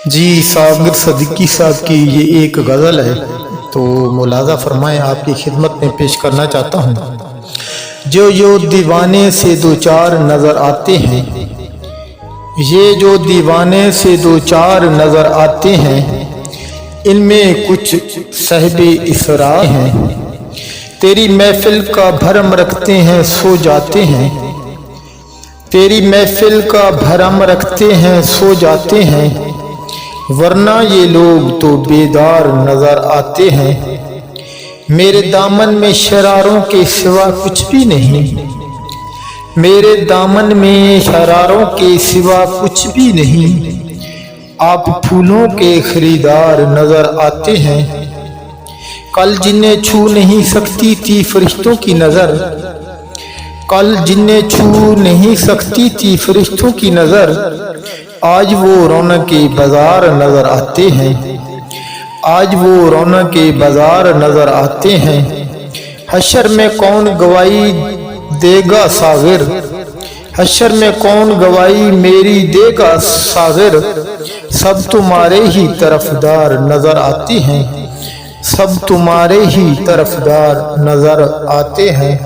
جی ساغر صدیقی صاحب کی یہ ایک غزل ہے، تو ملاحظہ فرمائیں، آپ کی خدمت میں پیش کرنا چاہتا ہوں۔ جو دیوانے سے دو چار نظر آتے ہیں، یہ جو دیوانے سے دو چار نظر آتے ہیں، ان میں کچھ صاحب اسرار ہیں، تیری محفل کا بھرم رکھتے ہیں سو جاتے ہیں، تیری محفل کا بھرم رکھتے ہیں سو جاتے ہیں، ورنہ یہ لوگ تو بیدار نظر آتے ہیں۔ میرے دامن میں شراروں کے سوا کچھ بھی نہیں، میرے دامن میں شراروں کے سوا کچھ بھی نہیں، آپ پھولوں کے خریدار نظر آتے ہیں۔ کل جنہیں چھو نہیں سکتی تھی فرشتوں کی نظر، کل جنہیں چھو نہیں سکتی تھی فرشتوں کی نظر، آج وہ رونق بازار نظر آتے ہیں، آج وہ رونق بازار نظر آتے ہیں۔ حشر میں کون گواہی دے گا ساغر، حشر میں کون گواہی میری دے گا ساغر، سب تمہارے ہی طرفدار نظر آتے ہیں، سب تمہارے ہی طرفدار نظر آتے ہیں۔